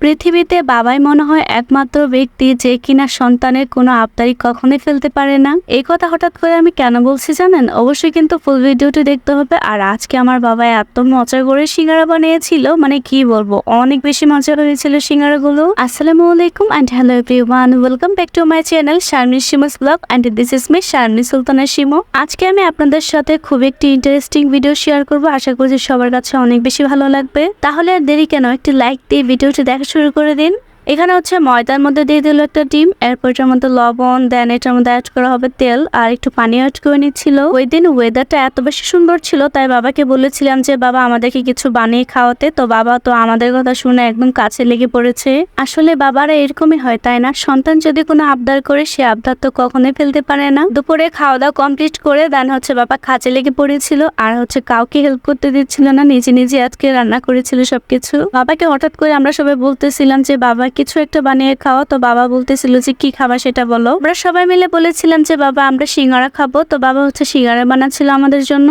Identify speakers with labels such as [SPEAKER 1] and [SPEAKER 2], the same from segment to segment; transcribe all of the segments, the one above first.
[SPEAKER 1] পৃথিবীতে বাবাই মনে হয় একমাত্র ব্যক্তি যে কিনা সন্তানের কোনো আবদারি কখনোই ফেলতে পারে না। এই কথা হঠাৎ করে আমি কেন বলছি জানেন? অবশ্যই কিন্তু ফুল ভিডিওটি দেখতে হবে। আর আজকে আমার বাবা এত মজা করে সিঙ্গারা বানিয়েছিল, মানে কি বলবো, অনেক বেশি মজা হয়েছিল সিঙ্গারাগুলো। আসসালামু আলাইকুম and hello everyone, welcome back to my channel Sharmin Shimu's blog and this is me Sharmin Sultana Shimu. আজকে আমি আপনাদের সাথে খুব একটি ইন্টারেস্টিং ভিডিও শেয়ার করব। আশা করছি সবার কাছে অনেক বেশি ভালো লাগবে। তাহলে আর দেরি কেন, একটি লাইক দিয়ে ভিডিওটি দেখা শুরু করে দিন। এখানে হচ্ছে ময়দার মধ্যে দিয়ে দিল একটা ডিম, এরপর এটার মধ্যে লবণ, দেন এটার মধ্যে অ্যাড করা হবে তেল আর একটু পানি অ্যাড করে নিচ্ছিল। ওই দিন ওয়েদারটা এত বেশি সুন্দর ছিল, তাই বাবাকে বলেছিলাম যে বাবা আমাদেরকে কিছু বানিয়ে খাওয়াতে। তো বাবা তো আমাদের কথা শুনে একদম কাছে লেগে পড়েছে। আসলে বাবারা এরকমই হয়, তাই না? সন্তান যদি কোনো আবদার করে, সে আবদার তো কখনোই ফেলতে পারে না। দুপুরে খাওয়া দাওয়া কমপ্লিট করে দেন হচ্ছে বাবা কাজে লেগে পড়েছিল, আর হচ্ছে কাউকে হেল্প করতে দিচ্ছিল না, নিজে নিজে আজকে রান্না করেছিল সবকিছু। বাবাকে হঠাৎ করে আমরা সবাই বলতেছিলাম যে বাবা কিছু একটা বানিয়ে খাওয়া। তো বাবা বলতেছিল যে কি খাবার সেটা বলো। আমরা সবাই মিলে বলেছিলাম যে বাবা আমরা সিঙ্গারা খাবো। তো বাবা হচ্ছে সিঙ্গারা বানাচ্ছিল আমাদের জন্য।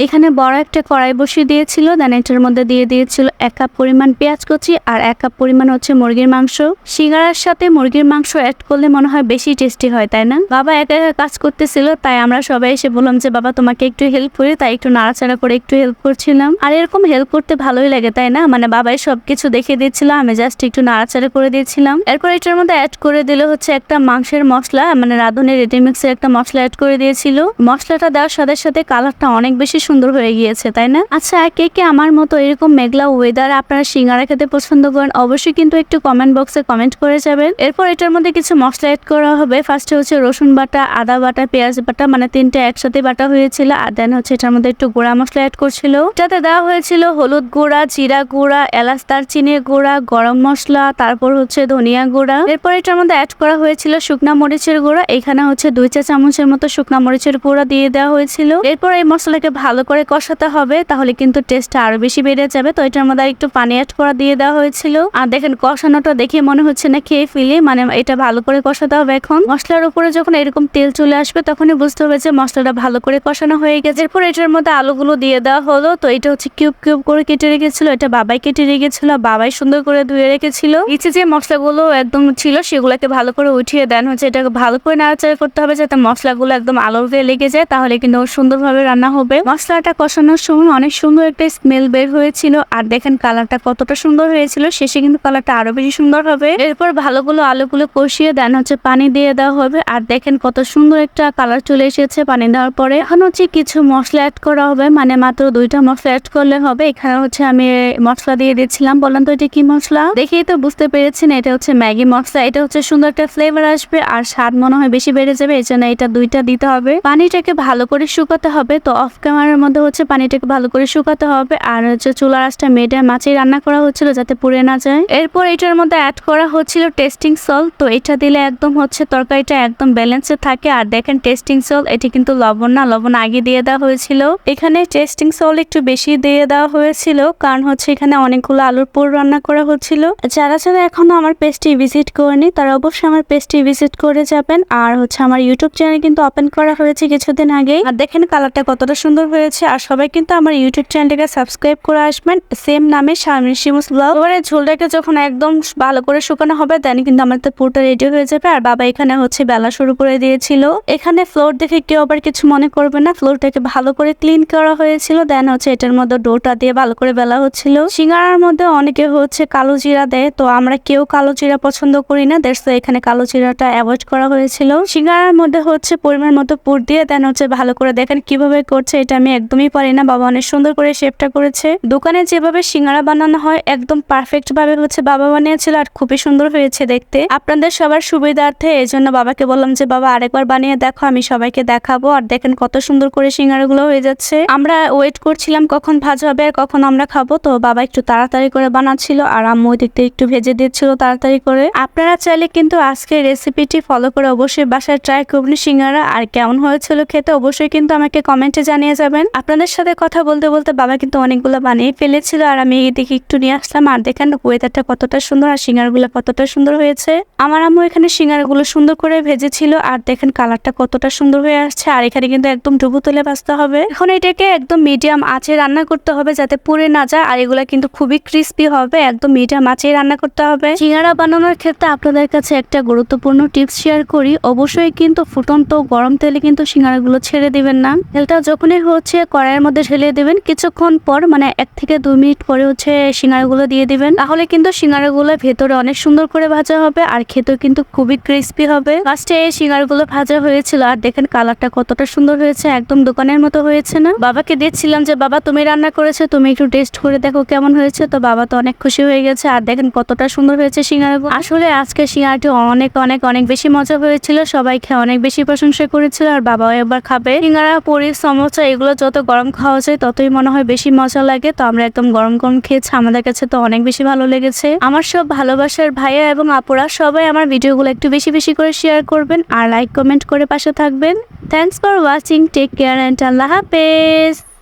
[SPEAKER 1] এখানে বড় একটা কড়াই বসিয়ে দিয়েছিল, দেন এটার মধ্যে দিয়ে দিয়েছিল 1 কাপ পরিমাণ পেঁয়াজ কুচি আর 1 কাপ পরিমাণ হচ্ছে মুরগির মাংস। সিঙ্গারার সাথে মুরগির মাংস অ্যাড করলে মনে হয় বেশি টেস্টি হয়, তাই না? বাবা একা একা কাজ করতেছিল, তাই আমরা সবাই এসে বললাম যে বাবা তোমাকে একটু হেল্প করি, তাই একটু নাড়াচাড়া করে একটু হেল্প করছিলাম। আর এরকম হেল্প করতে ভালোই লাগে, তাই না? মানে বাবাই সবকিছু দেখিয়ে দিচ্ছিল, আমি জাস্ট একটু নাড়াচাড়া করে দিয়েছিলাম। এরপর এটার মধ্যে অ্যাড করে দিল হচ্ছে একটা মাংসের মশলা, মানে রাঁধুনি রেডিমিক্সের একটা মশলা অ্যাড করে দিয়েছিল। মশলাটা দেওয়ার সাথে সাথে কালারটা অনেক বেশি সুন্দর হয়ে গিয়েছে, তাই না? আচ্ছা, কে কে আমার মতো এরকম মেঘলা ওয়েদার আপনারা সিঙ্গারা খেতে পছন্দ করেন? অবশ্যই কিন্তু একটু কমেন্ট বক্সে কমেন্ট করে যাবেন। এরপর এটার মধ্যে কিছু মশলা অ্যাড করা হবে। ফার্স্টে হচ্ছে রসুন বাটা, আদা বাটা, পেঁয়াজ বাটা, মানে তিনটে একসাথে বাটা হয়েছিল। আর দেন হচ্ছে এটার মধ্যে একটু গুঁড়া মশলা অ্যাড করছিল, যাতে দেওয়া হয়েছিল হলুদ গুঁড়া, জিরা গুঁড়া, এলাচ দারচিনির গুঁড়া, গরম মশলা, তারপর হচ্ছে ধনিয়া গুঁড়া। এরপর এটার মধ্যে অ্যাড করা হয়েছিল শুকনা মরিচের গুঁড়া। এখানে হচ্ছে 2 চা চামচের মতো শুকনা মরিচের গুঁড়া দিয়ে দেওয়া হয়েছিল। এরপর এই মশলাকে ভালো করে কষাতে হবে, তাহলে কিন্তু টেস্টটা আরো বেশি বেড়ে যাবে। তো এটার মধ্যে একটু পানি অ্যাড করা দিয়ে দেওয়া হয়েছিল। আর দেখেন কষানোটা দেখে মনে হচ্ছে না খেয়ে ফেলি, মানে এটা ভালো করে কষাতে হবে। এখন মশলার উপরে যখন এরকম তেল চলে আসবে তখনই বুঝতে হবে যে মশলাটা ভালো করে কষানো হয়ে গেছে। এরপর এটার মধ্যে আলুগুলো দিয়ে দেওয়া হলো। তো এটা হচ্ছে কিউব কিউব করে কেটে রেখেছিল, এটা বাবাই কেটে রেখেছিল, বাবাই সুন্দর করে ধুয়ে রেখেছিল। নিচে যে মশলাগুলো একদম ছিল সেগুলোকে ভালো করে উঠিয়ে দেন হচ্ছে এটাকে ভালো করে নাড়াচাড়া করতে হবে, যাতে মশলাগুলো একদম আলোর গায়ে লেগে যায়, তাহলে কিন্তু সুন্দরভাবে রান্না হবে। মশলাটা কষানোর সময় অনেক সুন্দর একটা স্মেল বের হয়েছিল। আর দেখেন কালারটা কতটা সুন্দর হয়েছিল, শেষে কিন্তু কালারটা আরো বেশি সুন্দর হবে। এরপর ভালোগুলো আলুগুলো কষিয়ে দেন হচ্ছে পানি দিয়ে দেওয়া হবে। আর দেখেন কত সুন্দর একটা কালার চলে এসেছে পানি দেওয়ার পরে। এখন হচ্ছে কিছু মশলা অ্যাড করা হবে, মানে মাত্র 2টা মশলা অ্যাড করলে হবে। এখানে হচ্ছে আমি মশলা দিয়ে দিচ্ছিলাম। বললাম তো এটা কি মশলা, দেখেই তো বুঝতে পেরেছেন এটা হচ্ছে ম্যাগি মশলা। এটা হচ্ছে সুন্দর একটা ফ্লেভার আসবে আর স্বাদ মনে হয় বেশি বেড়ে যাবে, এই জন্য এটা 2টা দিতে হবে। পানিটাকে ভালো করে শুকাতে হবে। তো অফ ক্যামেরার মধ্যে হচ্ছে পানিটাকে ভালো করে শুকাতে হবে। আর হচ্ছে চুলার আঁচটা মিডিয়াম আঁচে রান্না করা হচ্ছিল, যাতে পুড়ে না যায়। এরপর এটার মধ্যে অ্যাড করা হচ্ছিল টেস্টিং সল্ট। তো এটা দিলে একদম হচ্ছে তরকারিটা একদম ব্যালেন্সে থাকে। আর দেখেন টেস্টিং সল্ট, এটি কিন্তু লবণ না, লবণ আগে দিয়ে দেওয়া হয়েছিল। এখানে টেস্টিং সল্ট একটু বেশি দিয়ে দেওয়া হয়েছিল, কারণ হচ্ছে এখানে অনেকগুলো আলুর পুর রান্না করা হচ্ছিল। যারা যারা এখনো আমার পেজটি ভিজিট করেনি তারা অবশ্যই আমার পেজটি ভিজিট করে যাবেন। আর হচ্ছে আমার ইউটিউব চ্যানেল কিন্তু ওপেন করা হয়েছে কিছুদিন আগে। আর দেখেন কালারটা কতটা সুন্দর হয়েছে। আর সবাই কিন্তু আমার ইউটিউব চ্যানেলটাকে সাবস্ক্রাইব করে আসবেন, সেম নামে শারমিন শিমুস ব্লগ। এবারে ঝোলটাকে যখন একদম ভালো করে শুকানো হবে দেন কিন্তু আমাদের পুরোটা রেডি হয়ে যাবে। আর বাবা এখানে হচ্ছে বেলা শুরু করে দিয়েছিল। এখানে ফ্লোর দেখে কেউ আবার কিছু মনে করবে না, ফ্লোরটাকে ভালো করে ক্লিন করা হয়েছিল। দেন হচ্ছে এটার মধ্যে ডোটা দিয়ে ভালো করে বেলা হচ্ছিল। সিঙ্গারার মধ্যে অনেকে হচ্ছে কালো জিরা দেয়, তো আমরা কেউ কালো জিরা পছন্দ করি না, তো এখানে কালো জিরাটা অ্যাভয়েড করা হয়েছিল। সিঙ্গারার মধ্যে হচ্ছে পরিমাণ মতো পুর দিয়ে দেন হচ্ছে ভালো করে দেখেন কিভাবে করছে, এটা আমি একদমই পারি না, বাবা অনেক সুন্দর করে শেপটা করেছে। দোকানে যেভাবে সিঙ্গারা বানানো হয় একদম পারফেক্ট ভাবে হচ্ছে বাবা বানিয়েছিল, আর খুবই সুন্দর হয়েছে দেখতে। আপনাদের সবার সুবিধার্থে এই জন্য বাবাকে বললাম যে বাবা আরেকবার বানিয়ে দেখো, আমি সবাইকে দেখাবো। আর দেখেন কত সুন্দর করে সিঙ্গারাগুলো হয়ে যাচ্ছে। আমরা ওয়েট করছিলাম কখন ভাজা হবে আর কখন আমরা খাবো। তো বাবা একটু তাড়াতাড়ি করে বানাচ্ছিল আর আম্মু ওই দিক থেকে একটু ভেজে দিচ্ছিল তাড়াতাড়ি করে। আপনারা চাইলে কিন্তু আজকের রেসিপিটি ফলো করে অবশ্যই বাসায় ট্রাই করবেন সিঙ্গারা। আর কেমন হয়েছিল খেতে অবশ্যই কিন্তু আমাকে কমেন্টে জানিয়ে যাবেন। করবেন। আপনাদের সাথে কথা বলতে বলতে বাবা কিন্তু অনেকগুলো বানিয়ে ফেলেছিল আর আমি এদিকে একটু নিয়ে আসলাম। আর দেখেন ওয়েদারটা কতটা সুন্দর আর সিঙ্গারগুলো কতটা সুন্দর হয়েছে। আমার আম্মু এখানে সিঙ্গারগুলো সুন্দর করে ভেজেছিল আর দেখেন কালারটা কতটা সুন্দর হয়ে আসছে। আর এখানে কিন্তু একদম ডুবো তুলে ভাজতে হবে। এখন এটাকে একদম মিডিয়াম আঁচে রান্না করতে হবে যাতে পুড়ে না যায়। আর এগুলা কিন্তু খুবই ক্রিস্পি হবে, একদম মিডিয়াম আঁচে রান্না করতে হবে। সিঙ্গারা বানানোর ক্ষেত্রে আপনাদের কাছে একটা গুরুত্বপূর্ণ টিপস শেয়ার করি। অবশ্যই কিন্তু ফুটন্ত গরম তেলে কিন্তু সিঙ্গারাগুলো ছেড়ে দিবেন না। তেলটা যখনই হচ্ছে কড়াইয়ের মধ্যে ঢেলে দেবেন, কিছুক্ষণ পর মানে 1 থেকে 2 মিনিট পরে হচ্ছে সিঙ্গারাগুলো দিয়ে দিবেন। তাহলে কিন্তু সিঙ্গারাগুলো ভেতরে অনেক সুন্দর করে ভাজা হবে আর খেতেও কিন্তু খুবই ক্রিস্পি হবে। ফার্স্টে এই সিঙ্গারাগুলো ভাজা হয়েছিল আর দেখেন কালারটা কতটা সুন্দর হয়েছে, একদম দোকানের মতো হয়েছে না? বাবাকে দিচ্ছিলাম যে বাবা তুমি রান্না করেছো, তুমি একটু টেস্ট করে দেখো কেমন হয়েছে। তো বাবা তো অনেক খুশি হয়ে গেছে। আর দেখেন কতটা সুন্দর হয়েছে সিঙ্গারাগুলো। আসলে আজকে সিঙ্গারাটি অনেক অনেক অনেক বেশি মজা হয়েছিল, সবাই খেয়ে অনেক বেশি প্রশংসা করেছিল আর বাবাও একবার খাবে। সিঙ্গারা, পুরি, সমোসা এগুলো যত গরম খাওয়া যায় ততই মনে হয় বেশি মজা লাগে। তো আমরা একদম গরম গরম খেয়েছি, আমাদের কাছে তো অনেক বেশি ভালো লেগেছে। আমার সব ভালোবাসার ভাইয়া এবং আপুরা সবাই আমার ভিডিওগুলো একটু বেশি বেশি করে শেয়ার করবেন আর লাইক কমেন্ট করে পাশে থাকবেন। Thanks for watching, take care and আল্লাহ হাফেজ।